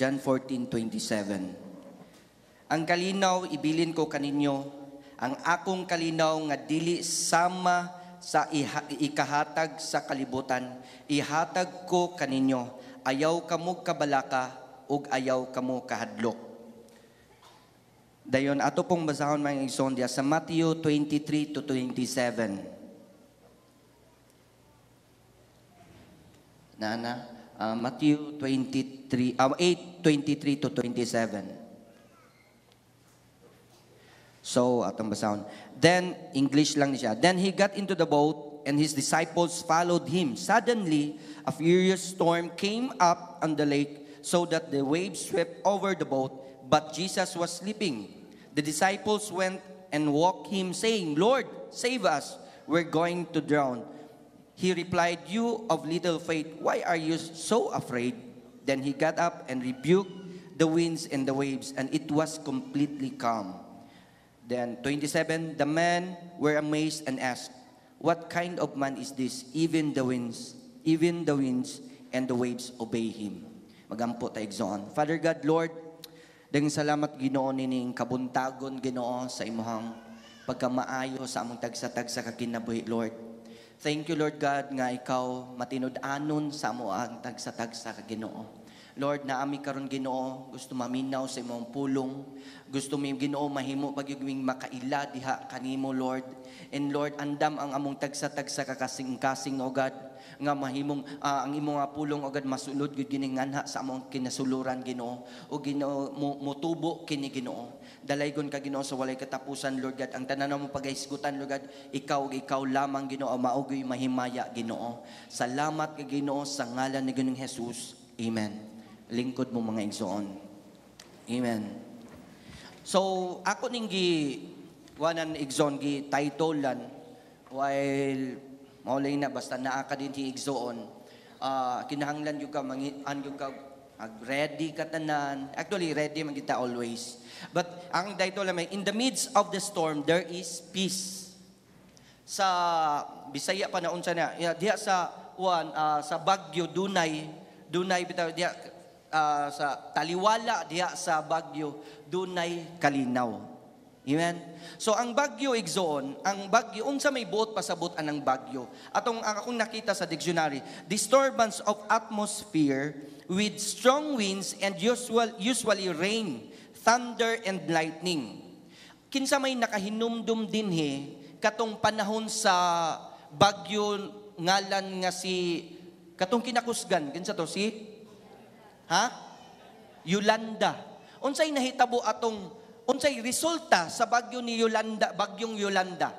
John 14:27. Ang kalinaw ibilin ko kaninyo, ang akong kalinaw nga dili sama sa ikahatag sa kalibutan, ihatag ko kaninyo, ayaw kamo kabalaka ug ayaw kamo kahadlok. Dayon ato pong basahon mga igsoon diya sa Matthew 23-27. Matthew 8:23-27. So, atong basahon. Then, English lang niya. Then he got into the boat and his disciples followed him. Suddenly, a furious storm came up on the lake so that the waves swept over the boat, but Jesus was sleeping. The disciples went and woke him, saying, "Lord, save us, we're going to drown." He replied, "You of little faith, why are you so afraid?" Then he got up and rebuked the winds and the waves, and it was completely calm. Then 27, the men were amazed and asked, "What kind of man is this? Even the winds and the waves obey him." Magampo tayo igsoon. Father God, Lord, daghang salamat Ginoo nining kabuntagon Ginoo sa imong pagkamaayo sa among tagsa-tagsa ka kinabuhi, Lord. Thank you, Lord God, nga ikaw matinud-anon sa amo ang tagsa-tagsa ka Ginoo. Lord, naami karon Ginoo, gusto maminaw sa imong pulong. Gusto mi Ginoo mahimo pagyugming makaila diha kanimo, Lord. And Lord, andam ang among tagsa-tagsa ka kasing-kasing o God, nga mahimong ang imong pulong o God masulod gyud gining nganha sa among kinasuluran Ginoo. O Ginoo motubo kini Ginoo. Dalaygon ka Ginoo sa walay katapusan, Lord God. Ang tanan mo pagahisgutan, Lord God, ikaw lamang Ginoo maugoy mahimaya Ginoo. Salamat ka Ginoo sa ngalan ni Ginoong Jesus. Amen. Lingkod mo mga igsoon. Amen. So, ako ning wanan igsoon gi titlean while maulay na basta naa ka din ti igsoon. Kinahanglan yung ka mangian yung ka ready ka tanan. Actually ready man kita always. But ang title may in the midst of the storm there is peace. Sa Bisaya pa na unsa na diha sa sa Baguio dunay bitaw diha sa taliwala diha sa Baguio dunay kalinaw. Amen. So ang Baguio igsoon, ang Baguio unsa may buot pasabot anang Baguio. Akong nakita sa dictionary, disturbance of atmosphere with strong winds and usually rain, thunder and lightning. Kinsa may nakahinumdum dinhi katong panahon sa Baguio ngalan nga si katong kinakusgan kinsa to si Yolanda. Unsay nahitabo unsay resulta sa bagyong Yolanda.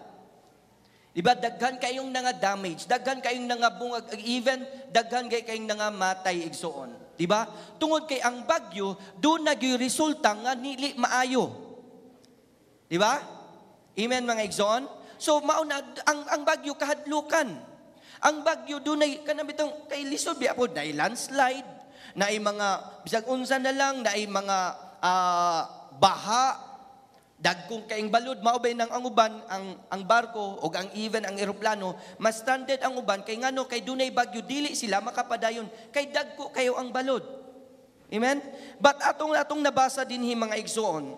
Diba daghan kayong nga damage, daghan kayong nga bungag, even daghan kayong nga matay igsoon. Diba? Tungod kay ang bagyo doon nagyoy resulta nga nili maayo. Diba? Amen mga igsoon. So mauna ang bagyo kahadlukan. Ang bagyo dunay kanabitong kay lisod biya po dai landslide, naay mga bisag unsa na lang, naay mga baha, dagkong kaing balod, maubay ng ang uban, ang barko, o ang even ang eroplano, mas stranded ang uban, kay ngano, kay dunay bagyo, dili sila makapadayon, kay dagko kayo ang balod. Amen? But atong nabasa din mga igsoon,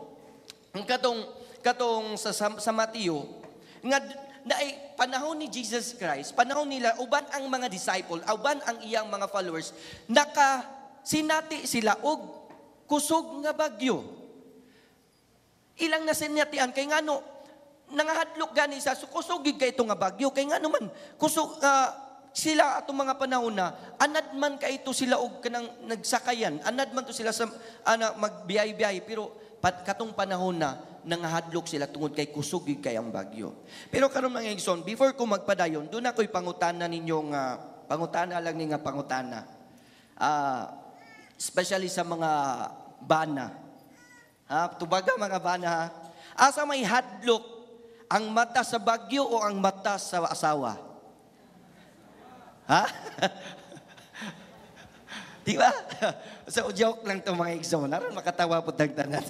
katong sa Mateo, nga naay panahon ni Jesus Christ, panahon nila, uban ang mga disciple, uban ang iyang mga followers, sinati sila og kusog nga bagyo. Ilang nasinatian kay ngano nangahadlok gani sa kusogig kay ito nga bagyo kay ngano man kusog sila atong mga panahon na anad man kay ito sila og kanang nagsakayan, anad man to sila sa magbiyay-biyay, pero katong panahon na nangahadlok sila tungod kay kusogig kay ang bagyo. Pero karon mga igsoon, before ko magpadayon, doon ako'y pangutana ninyong pangutana lang ni nga pangutana. Especially sa mga bana. Tubaga mga bana. Asa may hadlok ang mata sa bagyo o ang mata sa asawa? Di ba? So, joke lang to mga igsoon. Naroon makatawa po tagtanan.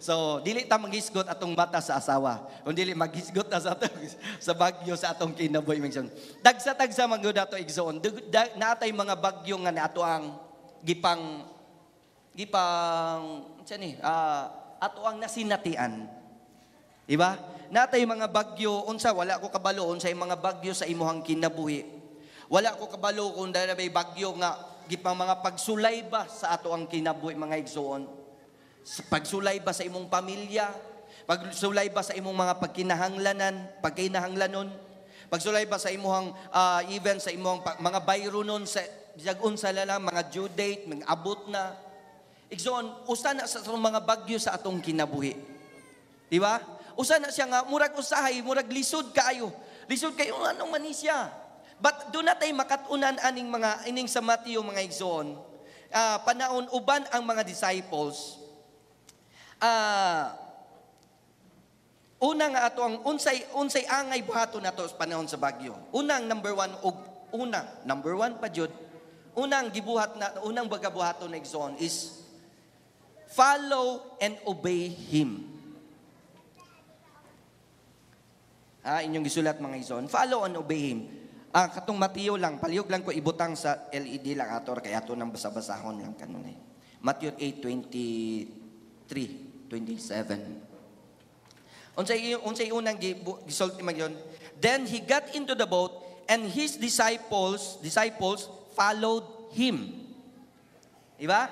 So, dili ta maghisgot atong mata sa asawa. Kung dili maghisgot na sa bagyo sa atong kinabuhi mga igsoon. Tagsa-tagsa magud ato igsoon. Naatay mga bagyo nga nato ang gipang ato ang nasinatian. Diba? Natay mga bagyo, unsa wala ko kabalo unsay mga bagyo sa imuhang kinabuhi. Wala ko kabalo kung dahil may bagyo nga gipang mga pagsulay ba sa ato ang kinabuhi mga igsoon. Pagsulay ba sa imong pamilya, pagsulay ba sa imong mga pagkinahanglanon, pagsulay ba sa imong even sa imong mga bayro nun sa jagun sa lalang mga due date, mga abot na. Igsoon, usa na sa mga bagyo sa atong kinabuhi. Di ba? Usa na siya nga, murag usahay, murag lisod kayo. Lisod kayo, anong mani siya? But doon natay makatunan ining sa Matthew mga igsoon. Panahon uban ang mga disciples. Unang ato ang unsay angay buhaton nato sa panahon sa bagyo. Number one pa jud. Unang bagabuhaton na igsoon is follow and obey Him. Inyong gisulat mga igsoon. Follow and obey Him. Katong Mateo lang, palihog lang ko ibutang sa LED lang ato, kaya ato nang basa-basahon lang kanunay. Matthew 8:27. Unsay unang gisulti magyon. Then he got into the boat and his disciples followed him. Diba?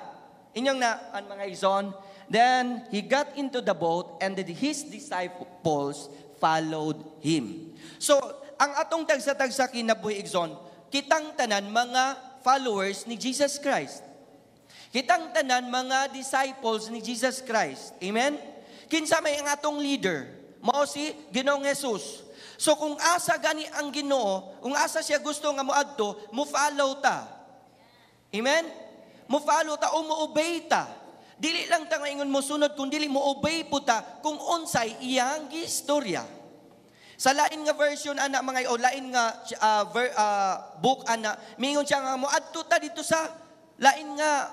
Inyong mga igsoon. Then he got into the boat and his disciples followed him. So, ang atong tagsa-tagsa kinabuhi igsoon, kitang tanan mga followers ni Jesus Christ. Kitang tanan mga disciples ni Jesus Christ. Amen? Kinsa may ang atong leader, mao si Ginoong Jesus. So kung asa gani ang Ginoo, kung asa siya gusto nga moadto, mo-follow ta. Amen? Mo-follow ta o mo-obey ta. Dili lang ta nga ingon mo sunod, kung dili mo obey po ta kung unsay iyang gistorya. Sa lain nga version ana mga lain nga book ana, mingon siya nga moadto ta dito sa lain nga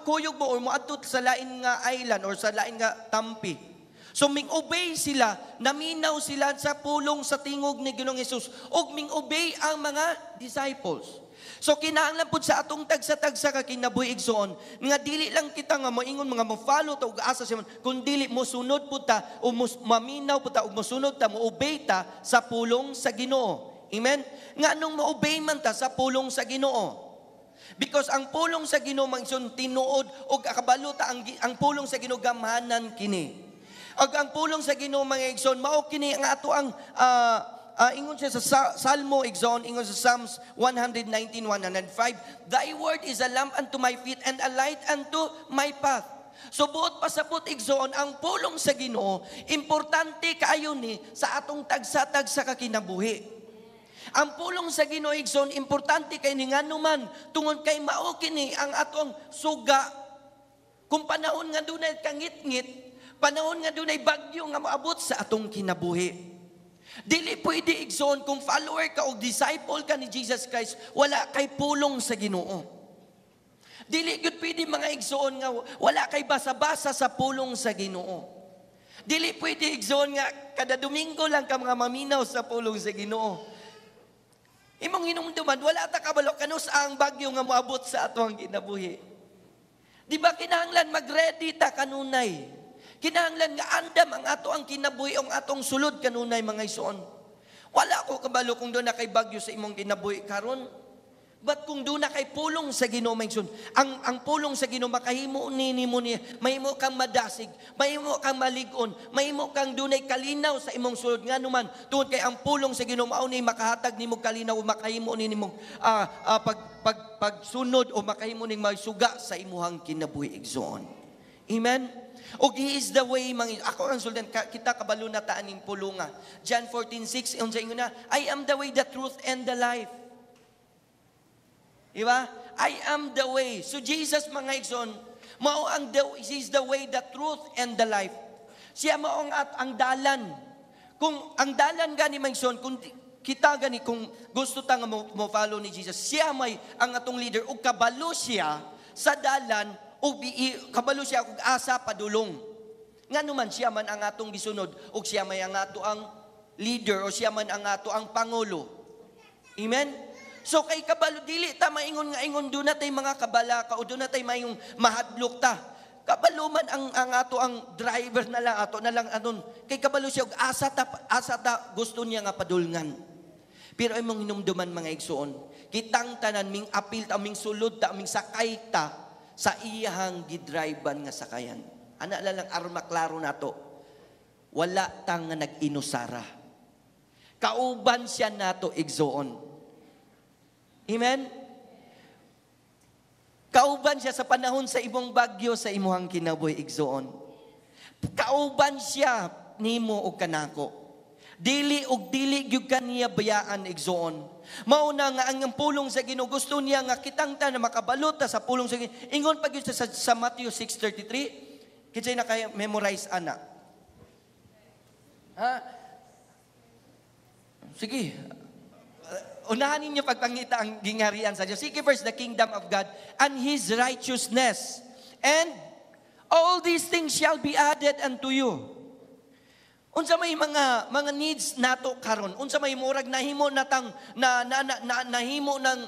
kuyog mo or moadto sa lain nga island or sa lain nga tampi. So ming-obey sila, naminaw sila sa pulong sa tingog ni Ginoong Hesus ug ming-obey ang mga disciples. So kinahanglan pud sa atong tagsa-tagsa ka kinabuhi igsoon nga dili lang kita nga moingon mga mo-follow ta ug asa siya kun dili mo sunod pud ta o maminaw pud ta ug mosunod ta mo-obey ta sa pulong sa Ginoo. Amen? Nga nung mo-obey man ta sa pulong sa Ginoo. Because ang pulong sa Ginoo mangson tinuod ug akabalo ta ang pulong sa Ginoo gamhanan kini. Ug ang pulong sa Ginoo mga igsoon mao kini nga ato ang ingon siya sa Salmo igsoon, ingon sa Psalms 119:105, Thy word is a lamp unto my feet and a light unto my path. So buot pasabot igsoon ang pulong sa Ginoo, importante kaayo ni sa atong tagsa-tagsa ka kinabuhi. Ang pulong sa Ginoo igsoon importante kay ni nganuman tungod kay mao kini ang atong suga. Kung panahon nga dunay kangit-ngit, panahon nga dunay bagyo nga moabot sa atong kinabuhi. Dili pwede igsoon kung follower ka o disciple ka ni Jesus Christ, wala kay pulong sa Ginoo. Dili gyud pwede mga igsoon nga wala kay basa-basa sa pulong sa Ginoo. Dili pwede igsoon nga kada Domingo lang ka mga maminaw sa pulong sa Ginoo. Imong hinumduman wala ta kabalo kanus ang bagyo nga moabot sa atong kinabuhi. Di ba kinahanglan mag-ready ta kanunay? Kinahanglan nga andam ang ato ang kinabuhi ang atong sulod kanunay mga igsoon. Wala ko kabalo kung doon na kay bagyo sa imong kinabuhi karon. But kung doon na kay pulong sa Ginoo mga igsoon, ang pulong sa Ginoo makahimo nimo ni mahimo kang madasig, mahimo kang malig-on, mahimo kang dunay kalinaw sa imong sulod nganuman tungod kay ang pulong sa Ginoo mao ni makahatag nimo kalinaw o makahimo nimo pagsunod o makahimo ning magsuga sa imuhang kinabuhi igsoon. Amen. Og He is the way, ako ang sultan, kita kabalo na taan ning pulunga. John 14:6, unsa ingon na, I am the way, the truth, and the life. Diba? I am the way. So Jesus mga igsoon, mao ang He is the way, the truth, and the life. Siya mao ang dalan. Kung ang dalan gani mga igsoon, kung kita gani kung gusto ta nga mo follow ni Jesus, siya may ang atong leader ug kabalo siya sa dalan ug kabalo siya kung asa padulong. Nganuman siya man ang atong gisunod ug siya may ang ato ang leader o siya man ang ato ang pangulo. Amen? So kay kabalo, dili ta maingon nga ingon doon natay mga kabala ka o doon natay mayong mahadlok ta. Kabalo man ang ato ang driver na lang, ato na lang anon. Kay kabalo siya, asa ta gusto niya nga padulngan. Pero imong hinumduman mga igsoon, kitang tanan ming apil ta, ming sulod ta, ming sakay ta sa iyahang gidrivean nga sakayan. Ana lang arma klaro nato. Wala tang nga nag-inusara. Kauban siya nato igsoon. Amen? Kauban siya sa panahon sa imong bagyo sa imuhang kinabuhi igsoon. Kauban siya nimo o kanako. Dili og dili gyud kaniya bayaan igsoon. Mauna nga ang pulong sa Ginoo gusto niya nga kitang ta na makabalot ta sa pulong sa Ginoo. Ingon pa gyud sa Matthew 6:33, kinsay na kaya memorize ana. Ha? Sige. Unahan ninyo pagpangita ang gingharian sa Diyos. Seek first the kingdom of God and His righteousness. And all these things shall be added unto you. Unsa may mga needs nato karon? Unsa may murag nahimo natang nahimo ng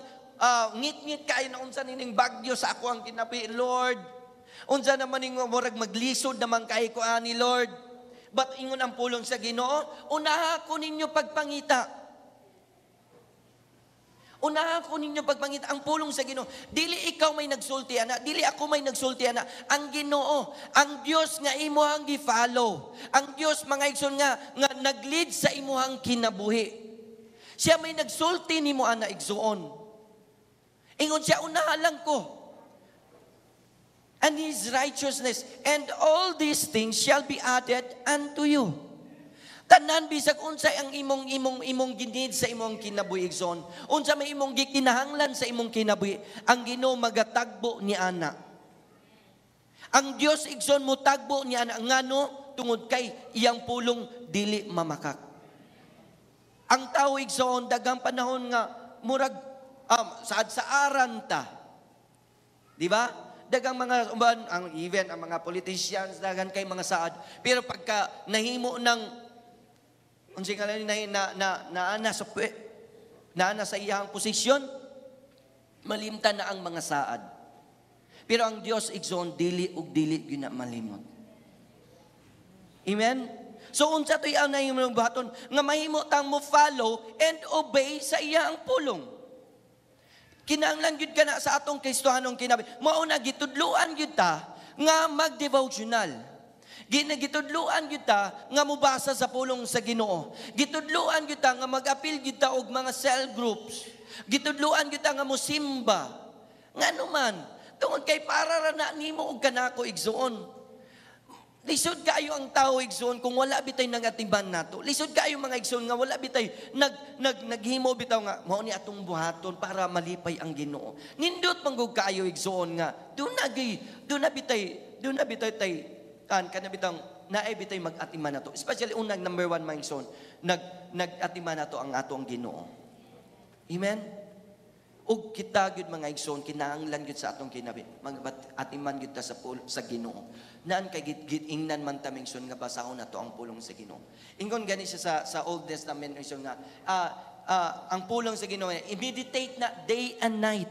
ngit-ngit kay na unsa nining bagyo sa ako ang kinabi, Lord. Unsa naman ning murag maglisod naman kay ko ani, Lord. But ingon ang pulong sa Ginoo, unaha ko ninyo pagpangita. Unahan ko ninyo pagpangita ang pulong sa Ginoo. Dili ikaw may nagsulti ana, dili ako may nagsulti ana. Ang Ginoo, ang Dios nga imuhang gi-follow. Ang Dios mga igsoon nga nag-lead sa imuhang kinabuhi. Siya may nagsulti nimo ana igsoon. Ingon siya unahan lang ko. And His righteousness and all these things shall be added unto you. Tanan bisag unsay ang imong ginid sa imong kinabuhi igsoon. Unsa may imong gikinahanglan sa imong kinabuhi, ang Ginoo magatagbo ni ana. Ang Dios igsoon mo tagbo ni ana ngano tungod kay iyang pulong dili mamakak. Ang tao igsoon dagang panahon nga murag saad sa aran ta. Di ba? Dagang mga ang even ang mga politicians dagan kay mga saad. Pero pagka nahimo ng unsay nga naana sa iyang posisyon, malimtan na ang mga saad. Pero ang Dios igsoon dili ug dili gyud na malimot. Amen. So unsa toy ang nahimong baton nga mahimo tang mo follow and obey sa iyang pulong. Kinahanglan gyud kana sa atong Kristohanong kinabi. Mao na gitudloan gyud ta nga mag-devotional. Gitudloan gyud ta nga mobasa sa pulong sa Ginoo. Gitudloan gyud ta nga mag-apil gyud ta og mga cell groups. Gitudloan gyud ta nga mosimba. Ngano man, tungod kay para ra na nimo og kanako igsoon. Lisod kaayo ang tao igsoon kung wala bitay nagatiban nato. Lisod kaayo mga igsoon nga wala bitay naghimo bitaw nga mao ni atong buhaton para malipay ang Ginoo. Nindot manggug kaayo igsoon nga do na bitay tay kana bitang naay bitay mag-atiman nato. Especially unang number 1 mga igsoon, nag-atiman nato ang ato ang Ginoo. Amen. Og kita gyud mga igsoon kinahanglan gyud sa atong kinabi. Mag-atiman gyud ta sa Ginoo. Naan kay git-ingnan man ta mingson nga basahon nato ang pulong sa Ginoo. Ingon gani siya sa Old Testament igsoon nga ang pulong sa Ginoo i-meditate na day and night.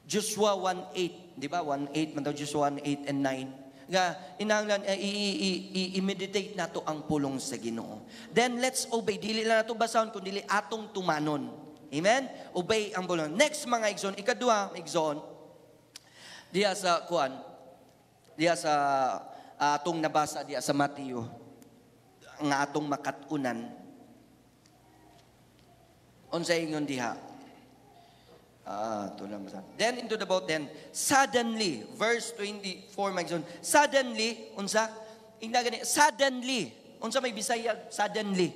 Joshua 1:8, di ba? 1:8 man daw Joshua 1:8 and 9. Nga inanglan i-meditate nato ang pulong sa Ginoo. Then let's obey. Dili lang nato basahon kundi atong tumanon. Amen? Obey ang pulong. Next mga igsoon, ikaduha igsoon. Diya sa atong nabasa diya sa Mateo nga atong makatunan. Unsay ingon diha? Then into the boat, then suddenly, verse 24, my son, suddenly, unsa? Suddenly, unsa may Bisaya, suddenly.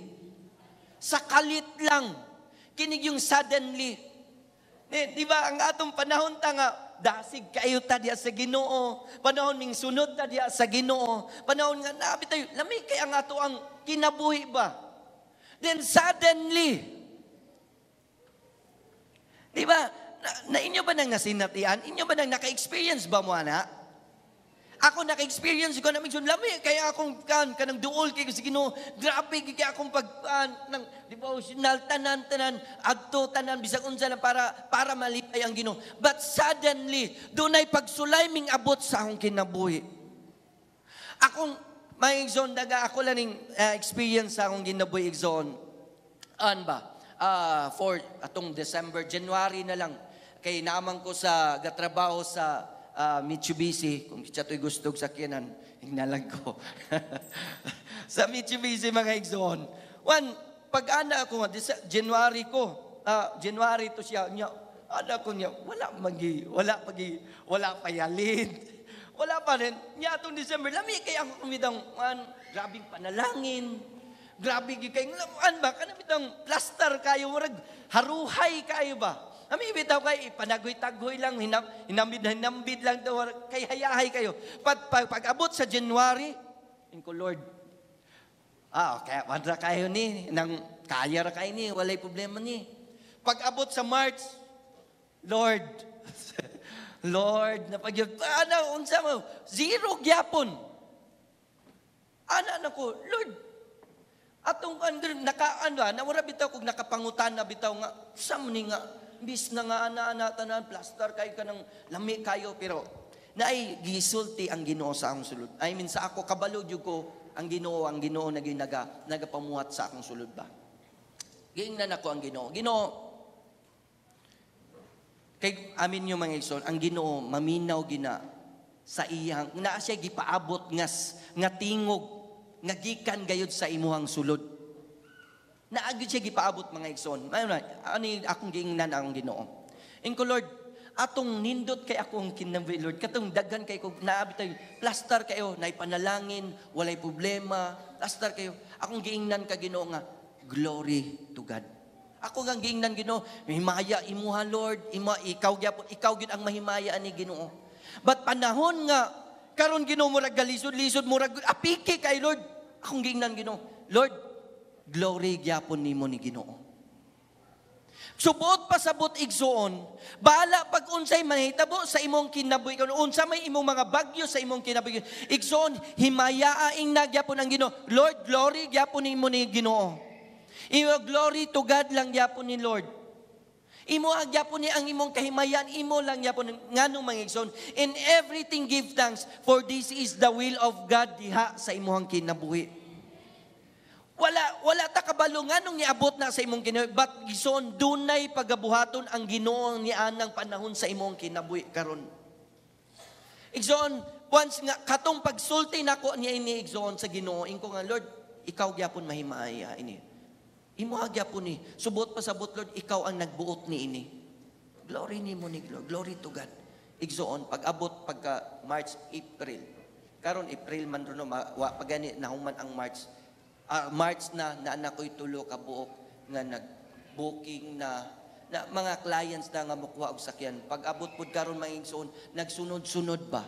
Sakalit lang. Kinig yung suddenly. Di ba, ang atong panahon ta nga, dasig kayo ta diya sa Ginoo. Panahon ning sunod ta diya sa Ginoo. Panahon nga, nabi tayo, lamig kaya nga to ang kinabuhi ba? Then suddenly, di ba? Na inyo ba nang nasinatian? Inyo ba nang naka-experience ba mo, ana? Ako naka-experience ko na medyo lami, kaya akong kanang duol kay sa Ginoo. Grabe kaya akong ng devotional tanan agto tanan bisag unsa lang para malipay ang Ginoo. But suddenly, dunay pagsulay ming abot sa akong kinabuhi. Akong may igsoon daga ako lang ning experience sa akong kinabuhi igsoon. For atong December, January na lang kay naamang ko sa gatrabaho sa Mitsubishi, kung siya to'y gusto sa kiyanan, hignalag ko. Sa Mitsubishi, mga igsoon. Pag-ana ako, January to siya, ana ko niya, wala payalin. Wala pa rin. Niya itong December, lami kaya ako kumidang, grabing panalangin, grabe kayo, ba, kanabitang plaster kayo, haruhay kayo ba? Ami bitaw kay panagoy-tagoy lang, hinambid lang daw, kay hayahay kayo. Pag-abot sa January, ko Lord, kaya wadra kayo ni, nang kaya ra kayo ni, walay problema ni. Pag-abot sa March, Lord, Lord, unsa mo, zero gyapon. Ana ko, Lord, atong nawara bitaw kog nakapangutan na bitaw nga, sam ni nga, bis na nga ana tanan plaster kay ka ng lami kayo pero naay gisulti ang Ginoo sa akong sulod. I mean sa ako kabalo jud ko ang Ginoo nagapamuhat sa akong sulod ba. Giingnan ako ang Ginoo. Ginoo kay amin yung mga igsoon, ang Ginoo maminaw gina sa iyang naa siya gipaabot nga tingog nga gikan gayud sa imuhang sulod. Naagid siya gipaabot mga igsoon. Ani akong giingnan ang Ginoo. Inko Lord, atong nindot kay akong kinabuhi Lord, katong daghan kay kog naabi tayo, plaster kayo, nay panalangin, walay problema, plaster kayo. Akong giingnan ka Ginoo nga, glory to God. Ako nga giingnan Ginoo, mahimaya imuha Lord, ikaw gyud ang mahimaya ani Ginoo. But panahon nga karon Ginoo murag galisod-lisod murag apiki kay Lord. Akong giingnan Ginoo, Lord, glory gyapon nimo ni Ginoo. Subot pasabot igsoon, bahala pag unsay mahitabo sa imong kinabuhi karon, unsa may imong mga bagyo sa imong kinabuhi. Igsoon, himayaaing na gyapon ang Ginoo. Lord, glory gyapon nimo ni Ginoo. Imo glory to God lang gyapon ni Lord. Imo gyapon ni ang imong kahimayan, imo lang gyapon nganong mga igsoon. In everything give thanks, for this is the will of God diha sa imong kinabuhi. Wala ta kabalo nganong niabot na sa imong kinabuhi, but gison dunay pagabuhaton ang Ginoo ni anang panahon sa imong kinabuhi karon. Igsoon, once nga katong pagsulti nako niya ini igsoon sa Ginoo, ingko nga Lord, ikaw gyapon mahimaya ini. Imo gyapon ni, subot pa sabot Lord, ikaw ang nagbuot ni ini. Glory nimo ni Lord, glory to God. Igsoon, pag-abot pagka March, April. Karon April man ron pagani nahuman ang March na anak ko'y tulo ka buok nga nag-booking na mga clients na nga makuha og sakyan. Pag-abot pud karon mga igsoon, nagsunod-sunod ba?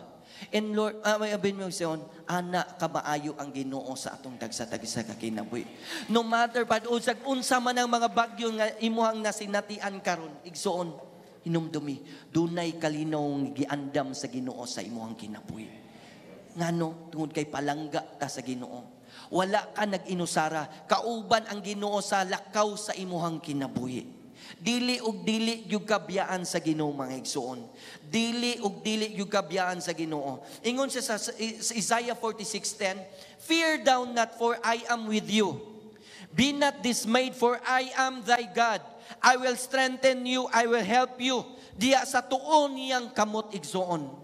And Lord, may abin mo igsoon, ana ka maayo ang Ginoo sa atong dagsa-dagsa ka kinabuhi. No matter pa unsa man ang mga bagyo nga imuhang nasinatian karon, igsoon, hinumdumi, dunay kalinaw giandam sa Ginoo sa imuhang kinabuhi. Ngano tungod kay palangga ta sa Ginoo. Wala ka nag-inusara, kauban ang Ginoo sa lakaw sa imuhang kinabuhi. Dili og dili gyud kabiyaan sa Ginoo mga igsoon. Dili og dili gyud kabiyaan sa Ginoo. Ingon siya sa Isaiah 46:10, "Fear thou not, for I am with you. Be not dismayed, for I am thy God. I will strengthen you, I will help you." Diya sa tuon niyang kamot igsoon.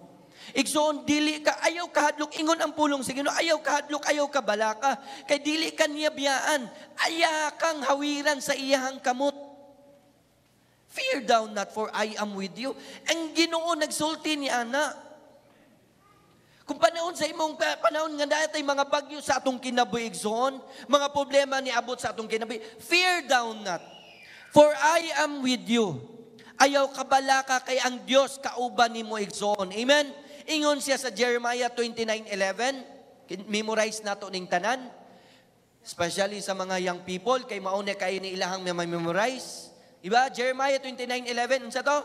Igsoon, dili ka, ayaw kahadlok, ingon ang pulong sa Ginoo, ayaw kahadlok, ayaw ka balaka, kay dili ka niya biyaan, aya kang hawiran sa iyahang kamot. Fear thou not, for I am with you. Ang Ginoo nagsulti ni ana. Kung panahon sa imong panahon nga datay mga bagyo sa atong kinabuhi igsoon, mga problema ni abot sa atong kinabuhi, fear thou not, for I am with you. Ayaw ka balaka, kay ang Dios kauban nimo igsoon. Amen. Ingon siya sa Jeremiah 29:11, memorize nato ning tanan, especially sa mga young people, kay mauna kayo ni ilahang memorize. Diba? Jeremiah 29:11, unsa to?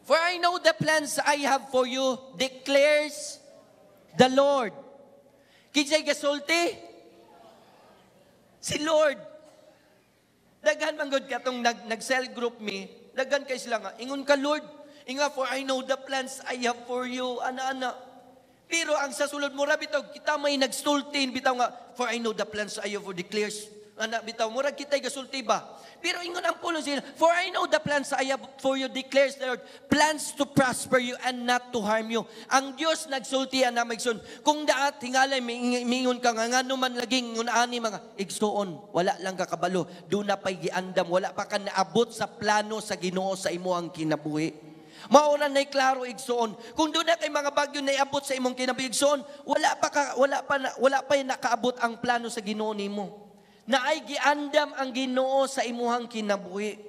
For I know the plans I have for you, declares the Lord. Kinsay gasulti? Si Lord. Daghan man gud katong nag-cell group me, daghan kay sila nga, ingon ka Lord, inga for I know the plans I have for you, ana-ana. Pero ang sa sulod mo ra bitaw, kita may nagsultin bitaw nga, for I know the plans I have for declares, ana bitaw, mura kita'y gasulti ba? Pero ingon ang pulong sila, for I know the plans I have for you, declares the Lord, plans to prosper you and not to harm you. Ang Diyos nagsultian na magsun. Kung daat, hingalay, mingon ka nga naman laging ngunani mga igsuon, wala lang kakabalo, doon na pa'y giandam, wala pa ka naabot sa plano sa Ginoo sa imo ang kinabuhi. Mauran na'y klaro igsuon. Kung doon na kay mga bagyo na iabot sa imong kinabuhi igsuon, wala pa nakaabot ang plano sa Ginoo nimo. Na ay giandam ang Ginoo sa imuhang kinabuhi.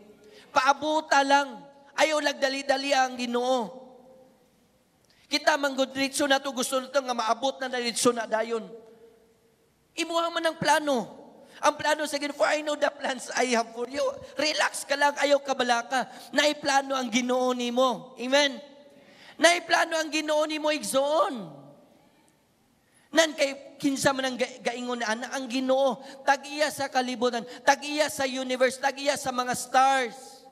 Paabuta lang. Ayaw nagdali-dali ang Ginoo. Kita manggod diretso na to, gusto nito nga maabot na diretso na dayon. Imuhang man ang plano. Ang plano sa Ginoo, for I know the plans I have for you. Relax ka lang, ayaw kabalaka. Naiplano ang Ginoo nimo. Amen? Naiplano ang Ginoo nimo igsoon. Nan kay kinsa man ang gaingon na ang Ginoo, tag-iya sa kalibutan, tag-iya sa universe, tag-iya sa mga stars.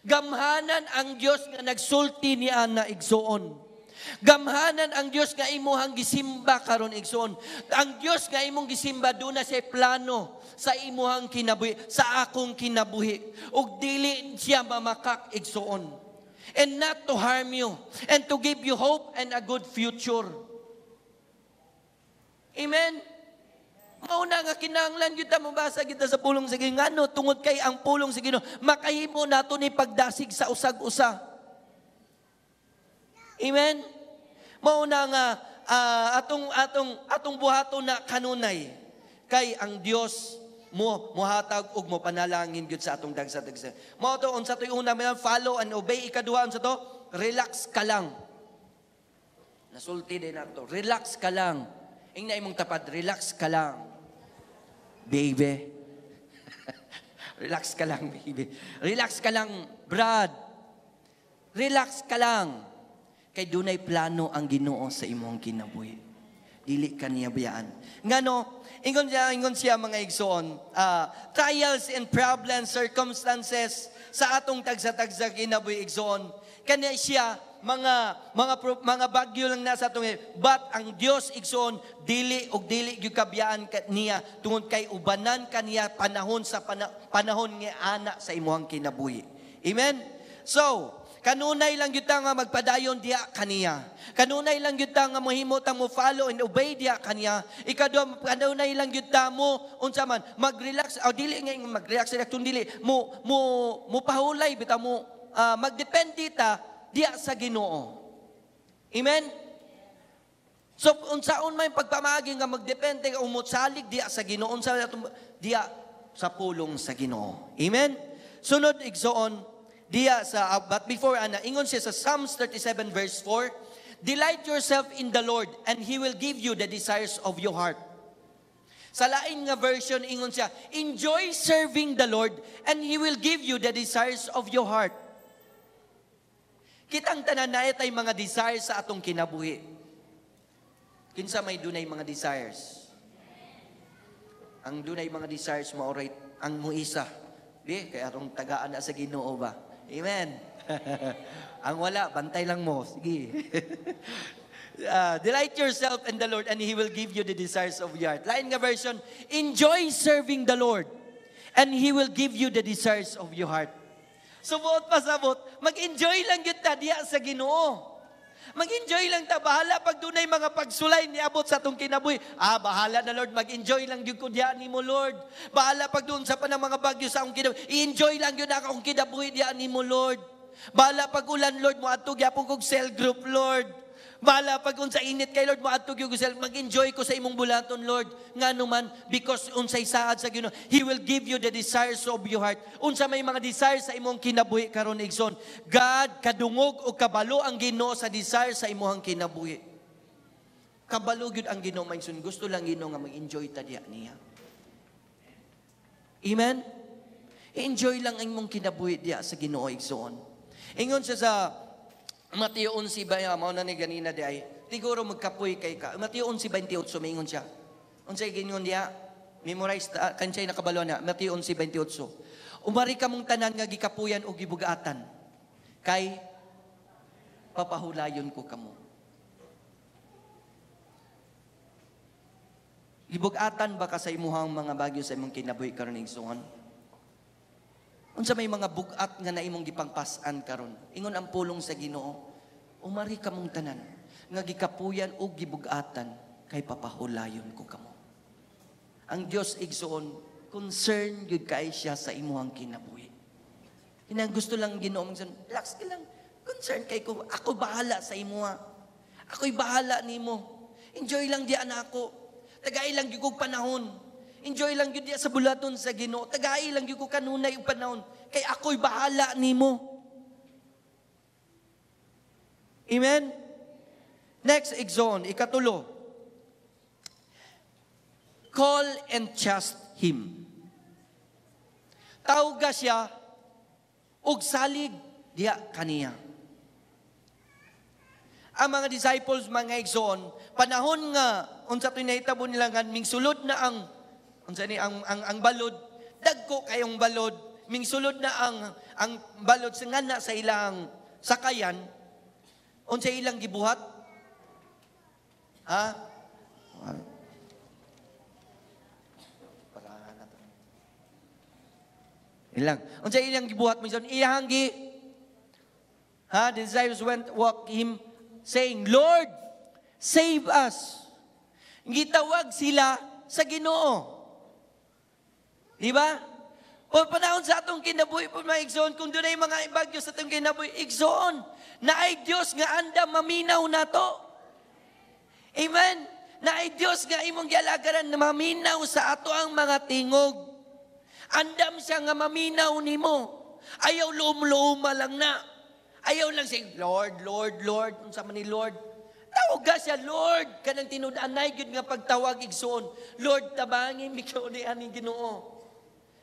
Gamhanan ang Dios nga nagsulti ni ana igsoon. Gamhanan ang Dios nga imuhang gisimba karon igsoon. Ang Dios nga imong gisimba duna sa plano sa imuhang kinabuhi, sa akong kinabuhi. Ug dili siya mamakak igsoon. And not to harm you, and to give you hope and a good future. Amen? Mauna nga kinahanglan kita mabasa kita sa pulong sa Ginoo ngano tungod kay ang pulong sa Ginoo makahimo nato ni pagdasig sa usag-usa. Amen? Mauna nga atong buhaton na kanunay kay ang Dios mohatag ug mo panalangin gyud sa atong dagsa-dagsa. Mao to unsa toy una man follow and obey, ikaduha unsa to relax ka lang. Nasulti din nato. Relax ka lang. Ingna imong tapad, relax ka lang. Baby. Relax ka lang, baby. Relax ka lang, Brad. Relax ka lang. Kay dunay plano ang Ginoo sa imong kinabuhi. Dili ka niya bayaan. Ngano, ingon siya mga igsoon, trials and problems, circumstances sa atong tagsa-tagsa kinabuhi igsoon. Kanya siya mga bagyo lang nasa atong but ang Dios igsoon dili gyud kabiyaan niya tungod kay ubanan kaniya panahon sa panahon nga ana sa imuhang kinabuhi. Amen. So kanunay lang gyud ta nga magpadayon diha kaniya. Kanunay lang gyud ta nga mohimo ta mo follow and obey diha kaniya. Ikadua kanunay lang gyud ta mo unsa man mag-relax o dili nga mag-relax kun dili mo pahulay bitaw mo magdepende ta diya sa Ginoo. Amen? So, unsaon may pagpamagi nga magdepende ka umutsalig diya sa Ginoo, diya sa pulong sa Ginoo. Amen? Sunod, igsoon, diya sa, but before, ingon siya sa Psalms 37 verse 4, delight yourself in the Lord, and He will give you the desires of your heart. Sa lain nga version, ingon siya, enjoy serving the Lord, and He will give you the desires of your heart. Kitang tanan na itay mga desires sa atong kinabuhi. Kinsa may dunay mga desires? Ang dunay mga desires mo, alright, ang muisa. Di, kaya atong tagaan na sa Ginoo ba? Amen. Ang wala, bantay lang mo. Sige. Delight yourself in the Lord and He will give you the desires of your heart. Lain nga version, enjoy serving the Lord and He will give you the desires of your heart. Subot pasabot, mag-enjoy lang yun ta diya sa Ginoo. Mag-enjoy lang ta, bahala pag dunay mga pagsulay niabot sa atong kinabuhi. Bahala na Lord, mag-enjoy lang yun ko diya ni mo Lord. Bahala pag doon sa panang mga bagyo sa akong kinabuhi. I-enjoy lang yun na akong kinabuhi diya ni mo Lord. Bahala pag ulan Lord, mo atog yapon kog cell group Lord. Bahala pag unsa init kay Lord, mo atog yung mag-enjoy ko sa imong bulaton Lord. Ngano man, because unsay saad sa Ginoo, He will give you the desires of your heart. Unsa may mga desires sa imong kinabuhi karon igsoon. God kadungog o kabalo ang Ginoo sa desires sa imong kinabuhi. Kabalo gyud ang Ginoo maigsoon. Gusto lang Ginoo nga mag-enjoy ta diha niya. Amen. Enjoy lang ang imong kinabuhi diha sa Ginoo igsoon. Ingon siya sa Mateo 11 ba mao na ni ganina di ay. Siguro magkapoy kay ka. Mateo 11:28 mingon siya. Unsay gingon diha? Memorize kansay nakabalo na. Mateo 11:28. Umari kamong tanan nga gikapuyan o gibugatan. Kay papahulayon ko kamo. Gibugatan ba ka sa imuhang mga bagyo sa imong kinabuhi karon igsoon? Unsa may mga bugat nga na imong gipangpasan karon? Ingon ang pulong sa Ginoo, umari kamong tanan nga gikapuyan og gibugatan kay papahulayon ko kamo. Ang Dios igsoon, concern gyud kay siya sa imuhang kinabuhi. Kinang gusto lang Ginoo mong relax ka lang. Concern kay ko, ako bahala sa imuha. Ako'y bahala nimo. Enjoy lang diyan ako. Tagay lang gyud kog panahon. Enjoy lang gyud sa bulaton sa Ginoo. Tagay lang gyud ko kanunay og panahon. Kay ako'y bahala nimo. Amen? Next exon, ikatulo. Call and trust Him. Tawga siya og salig diya kaniya. Ang mga disciples, mga igsoon, panahon nga, unsa to'y nahitabo nila nga, mingsulod na ang balod, dagko kayong balod, mingsulod na ang balod sa ngana sa ilang sakayan, unsa ilang gibuhat? Ha? Ilang. Unsa ilang gibuhat, mingson, iyang the disciples went walk Him, saying, Lord, save us. Gitawag sila sa Ginoo. Di ba? O panahon sa atong kinabuhi po mga igsoon, kung doon ay mga bagyo sa atong kinabuhi, igsoon, na ay Diyos nga anda maminaw na to. Amen? Na ay Diyos nga imong gialagaran na maminaw sa ato ang mga tingog. Andam siya nga maminaw nimo. Ayaw luom-luoma lang na. Ayaw lang siya, Lord, Lord, Lord. Unsa man ni Lord? Tawag siya, Lord. Kanang tinud-anay gyud nga pagtawag igsoon. Lord, tabangin mi ko ni ani Ginoo.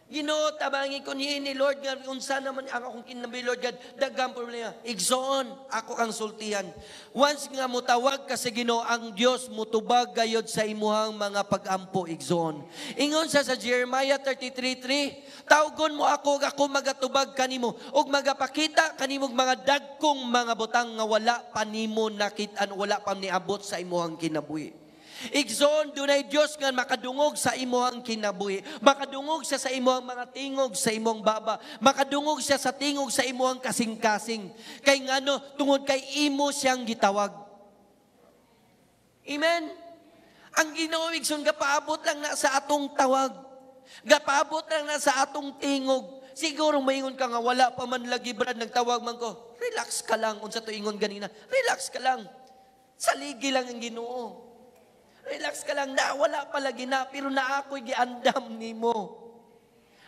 Ginoo, tabangin ko ni Lord nga unsa naman ang akong kinabuhi, Lord God. Daghang problema. Igsoon, ako kang sultihan. Once nga mutawag ka sa Ginoo, ang Dios mutubag gayod sa imuhang mga pag-ampo igsoon. Ingon sa Jeremiah 33:3, tawgon mo ako magatubag kanimo ug magapakita kanimong mga dagkong mga butang nga wala pa nimo nakit-an, wala pa niabot sa imuhang kinabuhi. Igsoon, dunay Diyos nga makadungog sa imuhang kinabuhi. Makadungog siya sa imuhang mga tingog sa imuhang baba. Makadungog siya sa tingog sa imuhang kasing-kasing. Kay ngano, tungod kay imo siyang gitawag. Amen? Ang Ginoo, igsoon, gapaabot lang na sa atong tawag. Gapaabot lang na sa atong tingog. Siguro maingon ka nga, wala pa man lagi, Brad, nagtawag man ko. Relax ka lang. Unsa to ingon ganina. Relax ka lang. Saligi lang ang Ginoo. Relax ka lang na, wala palagi na, pero na ako'y giandam nimo.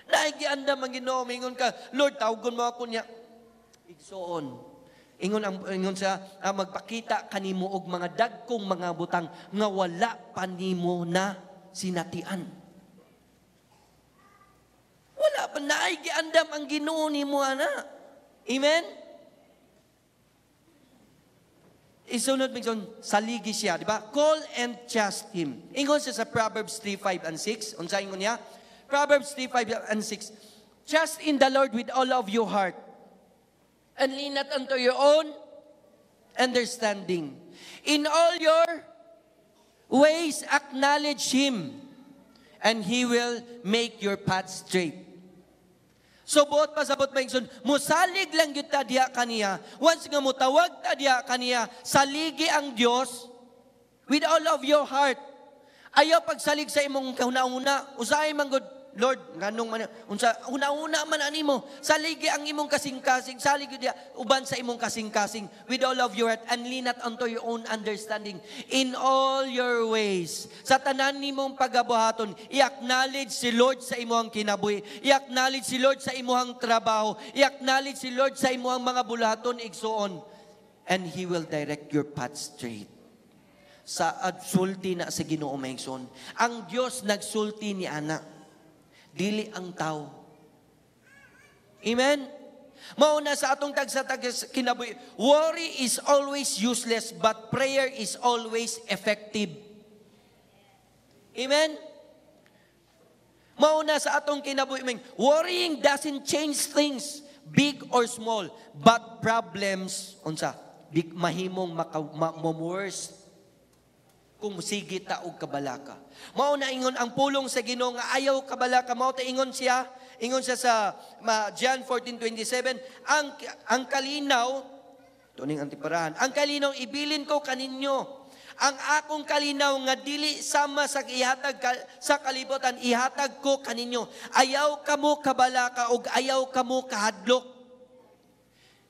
Na giandam ang Ginoo, ingon ka, Lord, tawgon mo ako niya. Igsoon. Ingon sa magpakita kanimo og mga dagkong mga butang nga wala pa nimo na sinatian. Wala pa na ay giandam ang Ginoo nimo ana. Amen. Isunod migson, saligi siya, di ba? Call and trust Him. Ingon siya sa Proverbs 3:5 and 6. Unsa ingon niya? Proverbs 3:5 and 6. Trust in the Lord with all of your heart, and lean not unto your own understanding. In all your ways acknowledge Him, and He will make your path straight. So buot pasabot maingson, musalig lang gyud ta diha kaniya. Once nga mutawag ta diha kaniya, saligi ang Dios with all of your heart. Ayaw pagsalig sa imong kauna-una. Usahay man gud, Lord, nganong man unsa una-una man animo. Saligi ang imong kasing-kasing, salig gyud diha uban sa imong kasing-kasing with all of your heart, and lean not unto your own understanding. In all your ways, sa tanan nimong pagabuhaton, i-acknowledge si Lord sa imong kinabuhi. I-acknowledge si Lord sa imong trabaho. I-acknowledge si Lord sa imong mga bulaton igsuon. And He will direct your path straight. Sa adsulti na sa Ginoo maigsoon. Ang Dios nagsulti ni ana. Dili ang tao. Amen? Mauna sa atong tagsa kinabuhi, worry is always useless, but prayer is always effective. Amen? Mauna sa atong kinabuhi, worrying doesn't change things, big or small, but problems, unsa, big mahimong worse kung sige ta og kabalaka. Mao na ingon ang pulong sa Ginoo nga ayaw kabalaka, mao ta ingon siya sa John 14:27, ang kalinaw tuning antiparahan, ang kalinaw ibilin ko kaninyo, ang akong kalinaw nga dili sama sa ihatag sa kalibutan, ihatag ko kaninyo. Ayaw kamo kabalaka ug ayaw kamo kahadlok.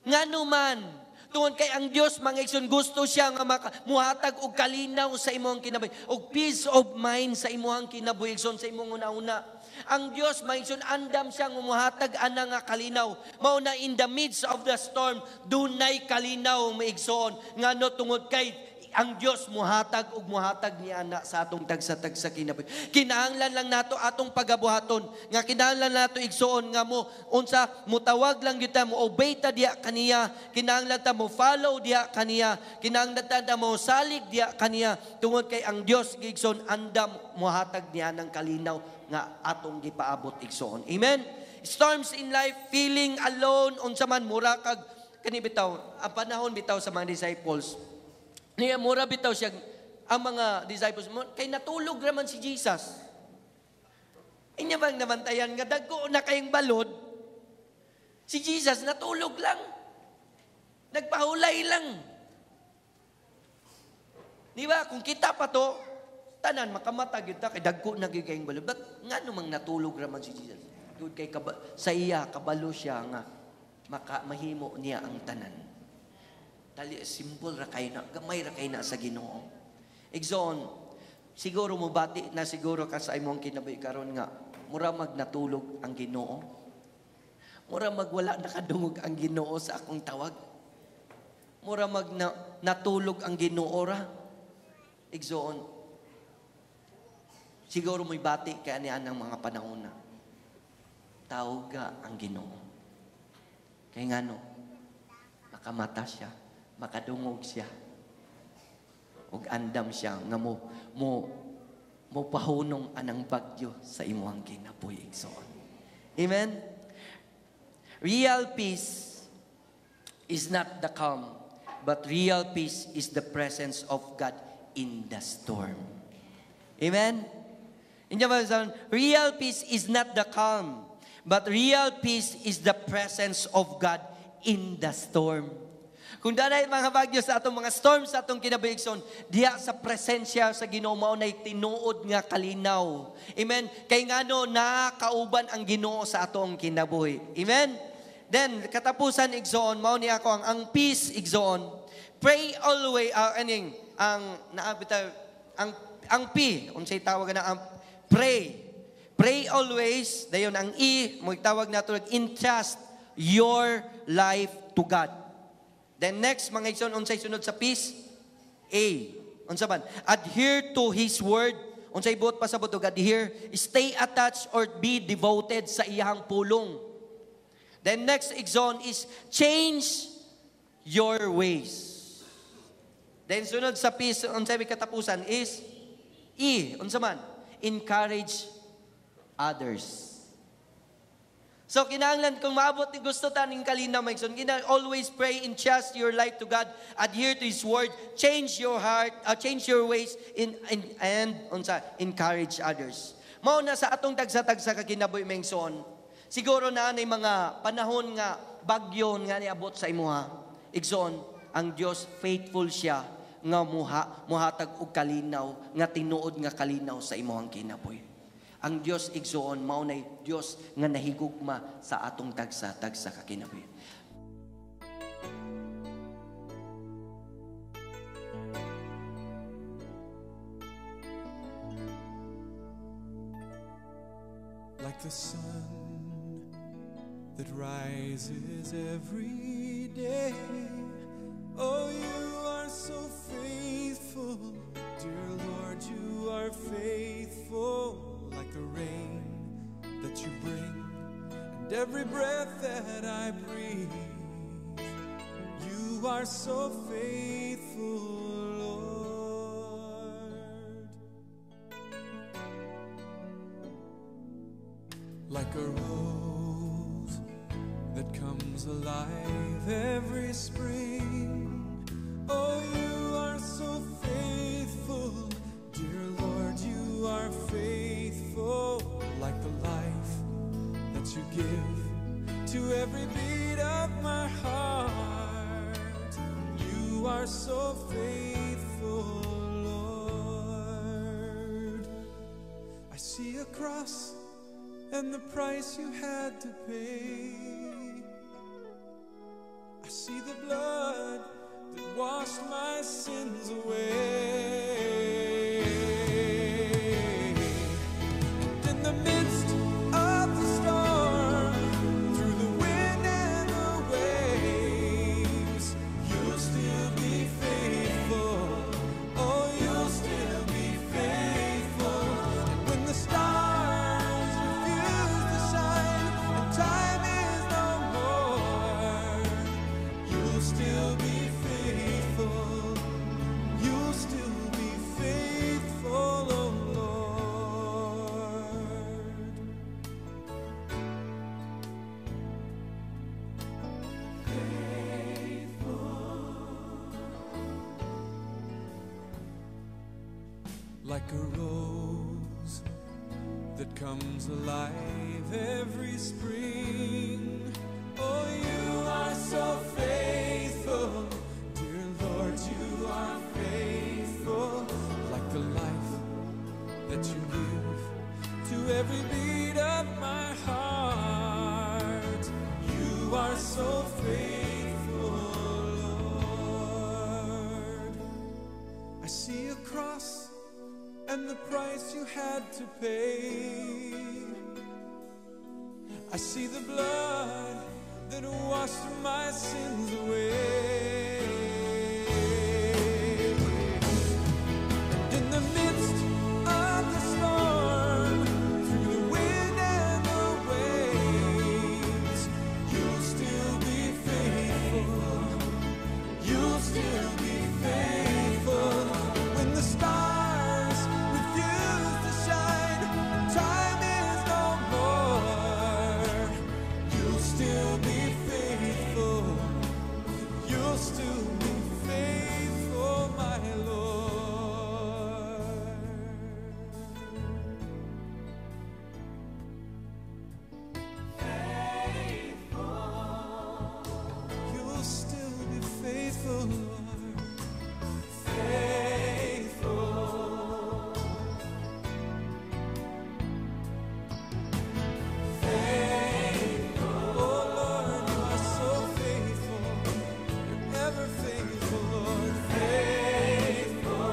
Nganuman tungod kay ang Dios mangigsoon gusto siya nga muhatag og kalinaw sa imong kinabuhi, og peace of mind sa imong kinabuhi igsoon sa imong una-una. Ang Dios mangigsoon andam siya nga muhatag ana nga kalinaw. Mao na in the midst of the storm dunay kalinaw maigsoon ngano tungod kay ang Dios muhatag niya na sa atong tagsa-tagsa kinabuhi. Kinahanglan lang nato atong pagabuhaton nga kinahanglan nato igsuon nga mo unsa mutawag lang gyud ta mo obey ta diha kaniya, kinahanglan ta mo follow diha kaniya, kinahanglan ta mo salig diha kaniya tungod kay ang Dios igsoon andam muhatag niya ng kalinaw nga atong gipaabot igsoon. Amen. Storms in life, feeling alone, unsa man mura kag kani bitaw ang panahon bitaw sa mga disciples. Niya mura bitaw siya ang mga disciples kay natulog raman si Jesus. Inya bang namantayan nga dagko na kayong balod? Si Jesus natulog lang. Nagpahulay lang. Di ba? Kung kita pa to, tanan makamatag yun ta kay dagko na kayong balod. But nga namang natulog raman si Jesus? Good kay sa iya kabalo siya nga mahimo niya ang tanan. Dali, simple ra kay na, gamay ra kay na sa Ginoo. Igsoon, siguro mo bati na siguro ka sa imong kinabuhi karon nga, mura magnatulog ang Ginoo. Mura magwala nakadungog ang Ginoo sa akong tawag. Mura natulog ang Ginoo ra. Igsoon, siguro mo'y bati kay anian ng mga panahon na. Tawag ang Ginoo. Kay ngano, nakamata siya. Makadungog siya. Ug andam siya nga mo pahunong anang bagyo sa imong kinabuhi igsoon. Amen. Real peace is not the calm, but real peace is the presence of God in the storm. Amen. Real peace is not the calm, but real peace is the presence of God in the storm. Kung danay mga bagyo sa atong mga storms sa atong kinabuhigson, diha sa presensya sa Ginoo mao nay tinuod nga kalinaw. Amen. Kay ngano nakauban ang Ginoo sa atong kinabuhi. Amen. Then katapusan igsoon mao ni ako ang peace igsoon. Pray always ang P unsay tawag na ang pray. Pray always dayon ang E mo tawag nato entrust your life to God. Then next, mga igsoon, unsay sunod sa peace? A. Unsa man? Adhere to His word. Unsay buot pa sa butog, adhere. Stay attached or be devoted sa iyang pulong. Then next igsoon is change your ways. Then sunod sa peace, unsay katapusan is E. Unsa man? Encourage others. So kinahanglan kung maabot ni gusto ta ning kalinaw maigsoon, always pray and trust your life to God, adhere to His word, change your heart, change your ways and encourage others. Mao na sa atong tagsa-tagsa ka kinabuhi maigsoon. Siguro na nay mga panahon nga bagyo nga niabot sa imuha. Igsoon, ang Dios faithful siya nga muhatag og kalinaw, nga tinuod nga kalinaw sa imong kinabuhi. Ang Dios igsoon mao nay Dios nga nahigugma sa atong tagsa-tagsa ka kinabuhi. Like the sun that rises every day, oh, you are so faithful, dear Lord, you are faithful. Like the rain that you bring and and every breath that I breathe. You are so faithful, Lord. Like a rose that comes alive every spring. Oh, you are so faithful, dear Lord, you are faithful. Like the life that you give to every beat of my heart. You are so faithful, Lord. I see a cross and the price you had to pay. I see the blood that washed my sins away. And in the midst of the storm, through the wind and the waves, you'll still be faithful. Oh, you'll still be faithful. And when the stars refuse to shine and time is no more, you'll still be faithful. You'll still be faithful, oh Lord. Like a rose that comes alive every spring. Oh, you are so faithful, dear Lord, you are faithful. Like the life that you give to every beat of my heart. You are so faithful, Lord. I see a cross and the price you had to pay. I see the blood that washed my sins away. And in the midst of the storm, through the wind and the waves, you'll still be faithful. You'll still be faithful. When the stars refuse to shine and time is no more, you'll still be faithful. You'll still be faithful, my Lord. You'll still be faithful, Lord. Faithful. Faithful. Oh Lord, you are so faithful. You're ever faithful, Lord. Faithful.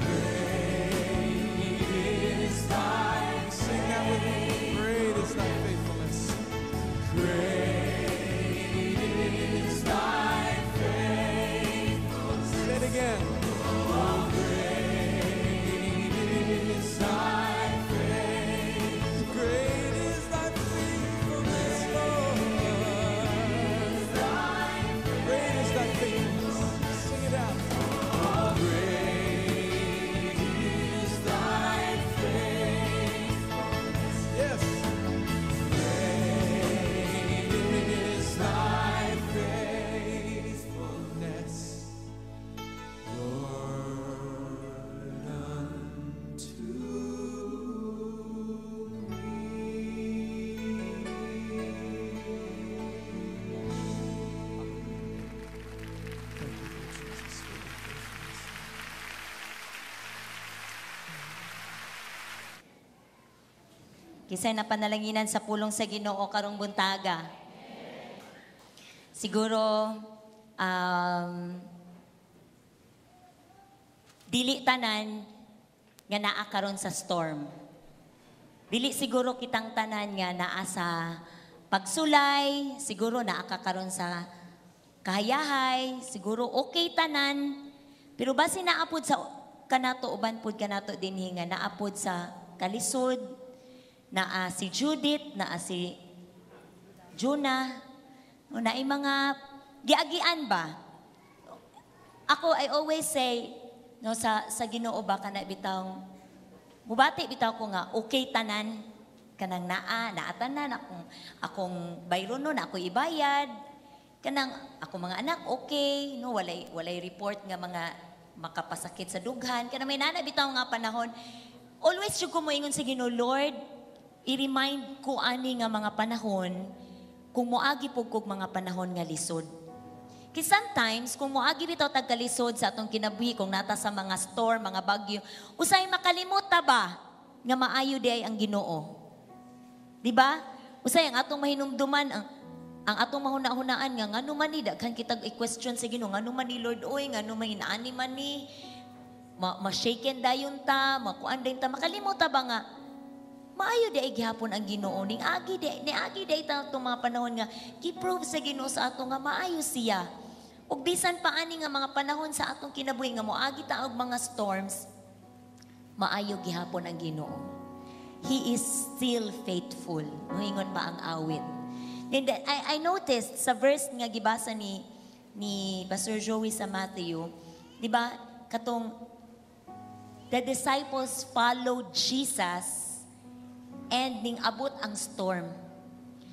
Great is thy, sing that with me. Great is thy faithfulness. Great is thy faithfulness. Say it again. Oh, great is thy faithfulness. Great is thy faithfulness, Lord. Great is thy faithfulness. Sing it out. Oh, great is thy faithfulness. Yes. Great is thy faithfulness, Lord, unto Kisay na panalanginan sa pulong sa Ginoo karong buntaga. Siguro, dili tanan nga naa karon sa storm. Dili siguro kitang tanan nga naa sa pagsulay, siguro naa ka karon sa kahayahay, siguro okay tanan. Pero basi naapod sa kanato uban pud kanato dinhi nga naapod sa kalisod, naa si Judith, naa si Jonah, no, naay mga giagian ba? Ako, I always say, no, sa Ginoo ba kana bitang mubati bitaw ko nga okay tanan kanang naatanan akong bayron no na ako ibayad kanang ako mga anak okay no walay report nga mga makapasakit sa dughan kanang may nana bitaw nga panahon always jud ko moingon sa Ginoo Lord i-remind ko ani nga mga panahon kung moagi pug kog mga panahon nga lisod. Kaya sometimes, kung moagi bitaw tagkalisod sa atong kinabuhi, kung nata sa mga storm, mga bagyo, usay makalimot ta ba nga maayo di ay ang Ginoo? Di ba? Usay ang atong mahinumduman, ang atong mahuna-hunaan nga, ngano man ni, daghan kitag i-question sa Ginoo, ngano man ni Lord, oy, ngano man inaani man ni, ma-shaken dayon ta, makuan dayon ta, makalimot ta ba nga, maayo di ay gihapon ang Ginoo, ning agi di ta itong mga panahon nga, gi-prove sa Ginoo sa ato nga maayo siya. Ug bisan pa ani nga mga panahon sa atong kinabuhi nga moagi ta og mga storms, maayo gihapon ang Ginoo. He is still faithful. Moingon pa ang awit. And I noticed sa verse nga gibasa ni Pastor Joey sa Matthew, di ba? Katong the disciples followed Jesus and ning abot ang storm.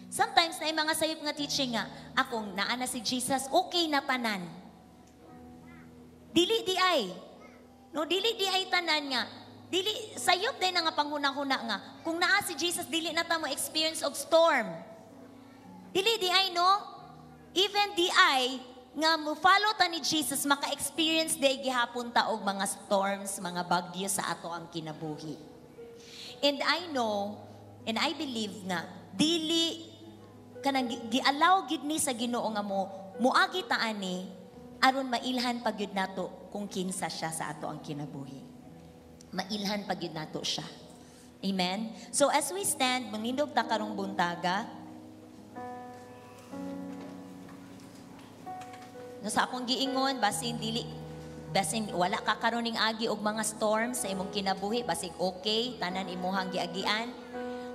Sometimes na mga sayop nga teaching nga, akong naana si Jesus, okay na tanan. Dili di ay. No, dili di ay tanan nga. Dili, sayop din nga panghuna-huna nga. Kung naa si Jesus, dili na ta mo experience of storm. Dili di ay, no? Even di ay, nga mo follow ta ni Jesus, maka-experience di gihapon ta og mga storms, mga bagyo sa ato ang kinabuhi. And I know, and I believe nga, dili kanang gialaw gid ni sa Ginoo nga moagi ta ani aron mailhan pa gyud nato kung kinsa siya sa ato ang kinabuhi. Mailhan pa gyud nato siya. Amen. So as we stand, manindog ta karong buntaga. No sa akong giingon basin wala ka karon ning agi og mga storms sa imong kinabuhi, basig okay tanan imuhang giagian.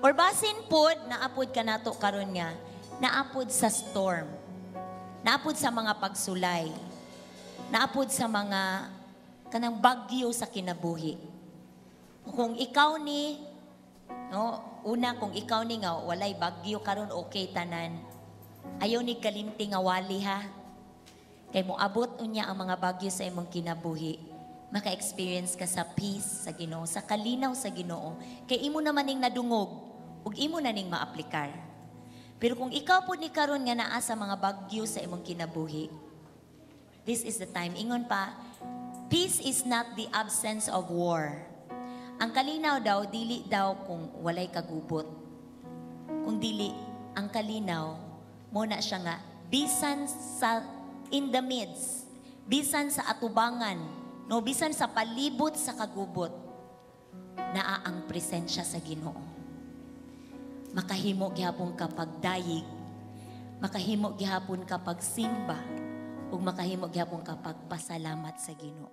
Or basin pod naapod ka nato karon nga naapod sa storm, naapod sa mga pagsulay, naapod sa mga kanang bagyo sa kinabuhi. Kung ikaw ni, no, una kung ikaw ni nga walay bagyo karon okay tanan, ayaw ni kalimti nga wali ha. Kay mo abot unya ang mga bagyo sa imong kinabuhi, maka-experience ka sa peace sa Ginoo, sa kalinaw sa Ginoo. Kay imo naman ning nadungog, ug imo na ning maaplikar. Pero kung ikaw po ni karon nga naa sa mga bagyo sa imong kinabuhi, this is the time. Ingon pa, peace is not the absence of war. Ang kalinaw daw, dili daw kung walay kagubot. Kung dili, ang kalinaw, muna siya nga, bisan sa in the midst, bisan sa atubangan, no, bisan sa palibot sa kagubot, naa ang presensya sa Ginoo. Makahimo gihapon kapag dayig, makahimo gihapon kapag simba, ug makahimo gihapon kapag pasalamat sa Ginoo.